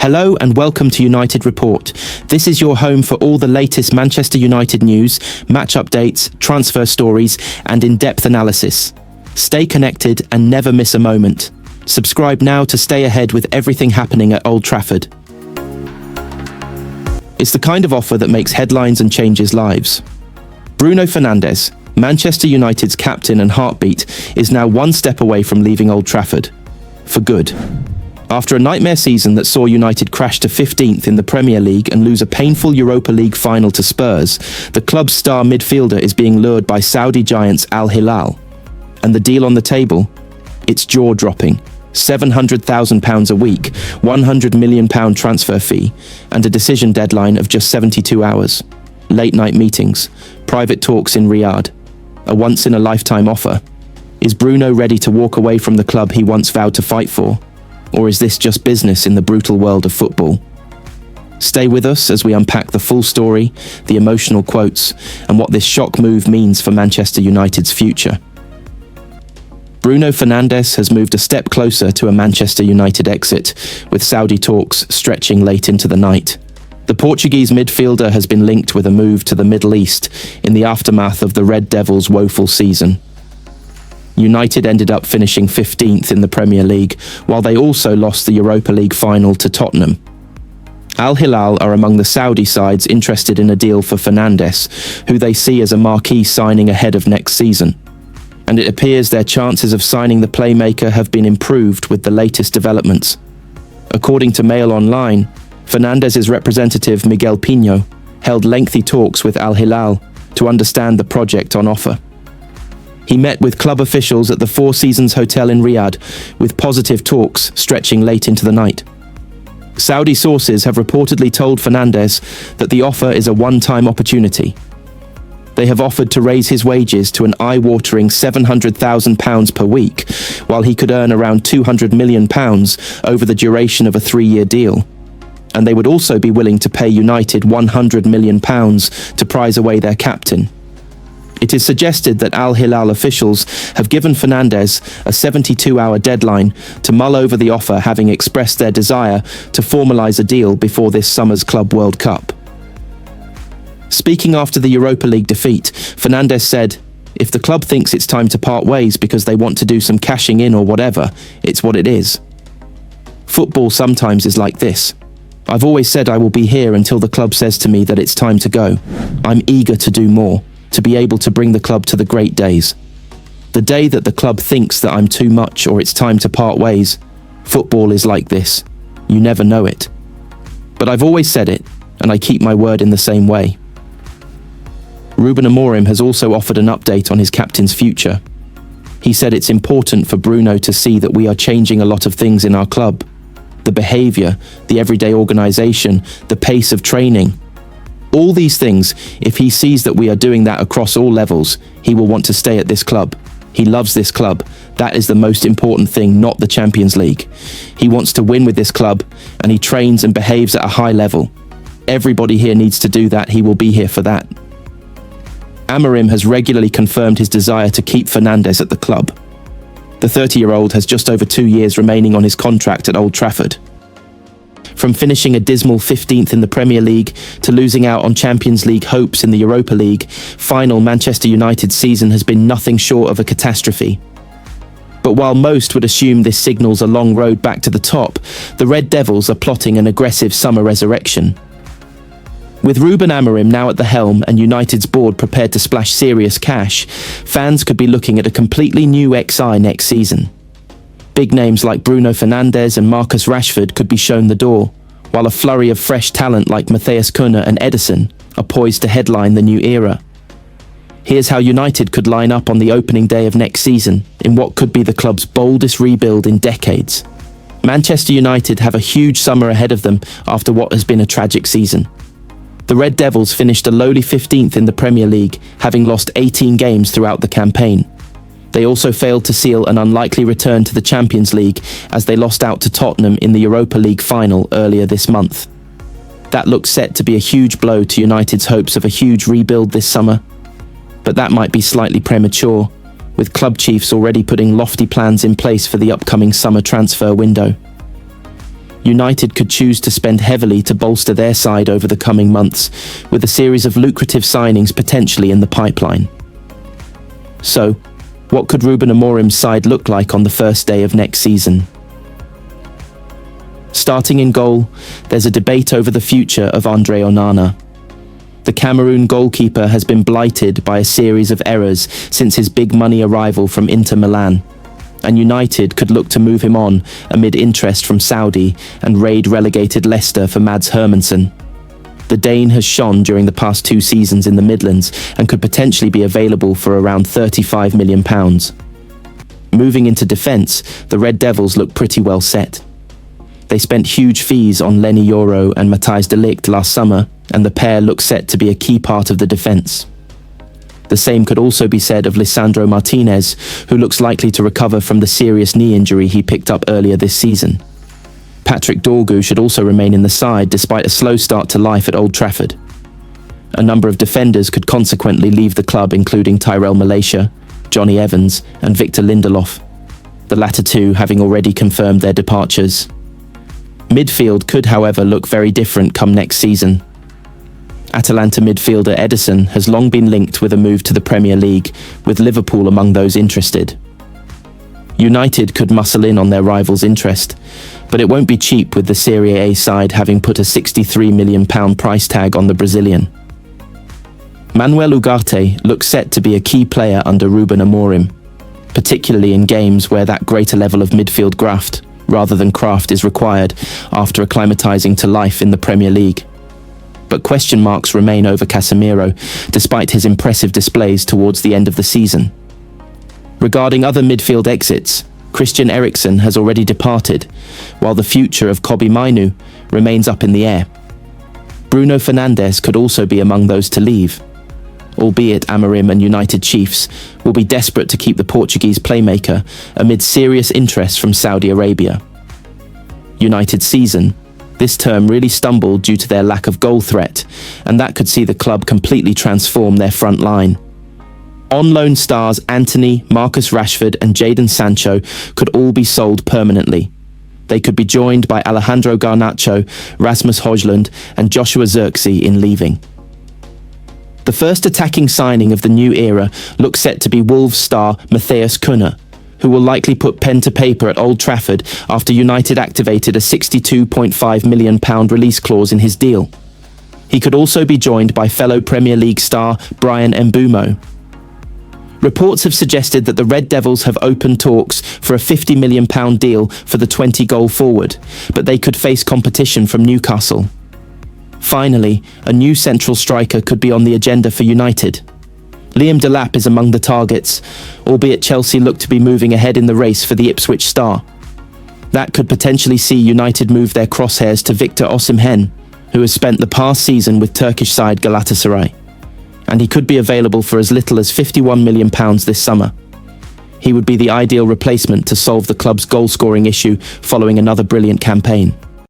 Hello and welcome to United Report. This is your home for all the latest Manchester United news, match updates, transfer stories, and in-depth analysis. Stay connected and never miss a moment. Subscribe now to stay ahead with everything happening at Old Trafford. It's the kind of offer that makes headlines and changes lives. Bruno Fernandes, Manchester United's captain and heartbeat, is now one step away from leaving Old Trafford. For good. After a nightmare season that saw United crash to 15th in the Premier League and lose a painful Europa League final to Spurs, the club's star midfielder is being lured by Saudi giants Al Hilal. And the deal on the table? It's jaw-dropping. £700,000 a week, £100 million transfer fee, and a decision deadline of just 72 hours. Late-night meetings, private talks in Riyadh. A once-in-a-lifetime offer. Is Bruno ready to walk away from the club he once vowed to fight for? Or is this just business in the brutal world of football? Stay with us as we unpack the full story, the emotional quotes, and what this shock move means for Manchester United's future. Bruno Fernandes has moved a step closer to a Manchester United exit, with Saudi talks stretching late into the night. The Portuguese midfielder has been linked with a move to the Middle East in the aftermath of the Red Devils' woeful season. United ended up finishing 15th in the Premier League, while they also lost the Europa League final to Tottenham. Al Hilal are among the Saudi sides interested in a deal for Fernandes, who they see as a marquee signing ahead of next season. And it appears their chances of signing the playmaker have been improved with the latest developments. According to Mail Online, Fernandes's representative Miguel Pino held lengthy talks with Al Hilal to understand the project on offer. He met with club officials at the Four Seasons Hotel in Riyadh, with positive talks stretching late into the night. Saudi sources have reportedly told Fernandes that the offer is a one-time opportunity. They have offered to raise his wages to an eye-watering £700,000 per week, while he could earn around £200 million over the duration of a 3-year deal. And they would also be willing to pay United £100 million to prize away their captain. It is suggested that Al Hilal officials have given Fernandes a 72-hour deadline to mull over the offer, having expressed their desire to formalise a deal before this summer's Club World Cup. Speaking after the Europa League defeat, Fernandes said, "If the club thinks it's time to part ways because they want to do some cashing in or whatever, it's what it is. Football sometimes is like this. I've always said I will be here until the club says to me that it's time to go. I'm eager to do more, to be able to bring the club to the great days. The day that the club thinks that I'm too much or it's time to part ways, football is like this. You never know it. But I've always said it, and I keep my word in the same way." Ruben Amorim has also offered an update on his captain's future. He said it's important for Bruno to see that we are changing a lot of things in our club. The behaviour, the everyday organisation, the pace of training. All these things, if he sees that we are doing that across all levels, he will want to stay at this club. He loves this club. That is the most important thing, not the Champions League. He wants to win with this club, and he trains and behaves at a high level. Everybody here needs to do that. He will be here for that. Amorim has regularly confirmed his desire to keep Fernandes at the club. The 30-year-old has just over 2 years remaining on his contract at Old Trafford. From finishing a dismal 15th in the Premier League to losing out on Champions League hopes in the Europa League, final Manchester United season has been nothing short of a catastrophe. But while most would assume this signals a long road back to the top, the Red Devils are plotting an aggressive summer resurrection. With Ruben Amorim now at the helm and United's board prepared to splash serious cash, fans could be looking at a completely new XI next season. Big names like Bruno Fernandes and Marcus Rashford could be shown the door, while a flurry of fresh talent like Matthias Cunha and Ederson are poised to headline the new era. Here's how United could line up on the opening day of next season in what could be the club's boldest rebuild in decades. Manchester United have a huge summer ahead of them after what has been a tragic season. The Red Devils finished a lowly 15th in the Premier League, having lost 18 games throughout the campaign. They also failed to seal an unlikely return to the Champions League as they lost out to Tottenham in the Europa League final earlier this month. That looks set to be a huge blow to United's hopes of a huge rebuild this summer. But that might be slightly premature, with club chiefs already putting lofty plans in place for the upcoming summer transfer window. United could choose to spend heavily to bolster their side over the coming months, with a series of lucrative signings potentially in the pipeline. So, what could Ruben Amorim's side look like on the first day of next season? Starting in goal, there's a debate over the future of Andre Onana. The Cameroon goalkeeper has been blighted by a series of errors since his big money arrival from Inter Milan, and United could look to move him on amid interest from Saudi and relegated Leicester for Mads Hermansen. The Dane has shone during the past 2 seasons in the Midlands and could potentially be available for around £35 million. Moving into defence, the Red Devils look pretty well set. They spent huge fees on Lenny Yoro and Matthijs de Ligt last summer, and the pair look set to be a key part of the defence. The same could also be said of Lisandro Martinez, who looks likely to recover from the serious knee injury he picked up earlier this season. Patrick Dorgu should also remain in the side despite a slow start to life at Old Trafford. A number of defenders could consequently leave the club, including Tyrell Malacia, Johnny Evans and Victor Lindelof, the latter two having already confirmed their departures. Midfield could, however, look very different come next season. Atalanta midfielder Ederson has long been linked with a move to the Premier League, with Liverpool among those interested. United could muscle in on their rivals' interest, but it won't be cheap, with the Serie A side having put a £63 million price tag on the Brazilian. Manuel Ugarte looks set to be a key player under Ruben Amorim, particularly in games where that greater level of midfield graft rather than craft is required after acclimatising to life in the Premier League. But question marks remain over Casemiro, despite his impressive displays towards the end of the season. Regarding other midfield exits, Christian Eriksen has already departed, while the future of Kobbie Mainoo remains up in the air. Bruno Fernandes could also be among those to leave, albeit Amorim and United Chiefs will be desperate to keep the Portuguese playmaker amid serious interest from Saudi Arabia. United's season this term really stumbled due to their lack of goal threat, and that could see the club completely transform their front line. On-loan stars Antony, Marcus Rashford and Jadon Sancho could all be sold permanently. They could be joined by Alejandro Garnacho, Rasmus Højlund and Joshua Zirkzee in leaving. The first attacking signing of the new era looks set to be Wolves star Matheus Cunha, who will likely put pen to paper at Old Trafford after United activated a £62.5 million release clause in his deal. He could also be joined by fellow Premier League star Bryan Mbeumo. Reports have suggested that the Red Devils have opened talks for a £50 million deal for the 20-goal forward, but they could face competition from Newcastle. Finally, a new central striker could be on the agenda for United. Liam Delap is among the targets, albeit Chelsea look to be moving ahead in the race for the Ipswich star. That could potentially see United move their crosshairs to Victor Osimhen, who has spent the past season with Turkish side Galatasaray, and he could be available for as little as £51 million this summer. He would be the ideal replacement to solve the club's goal-scoring issue following another brilliant campaign.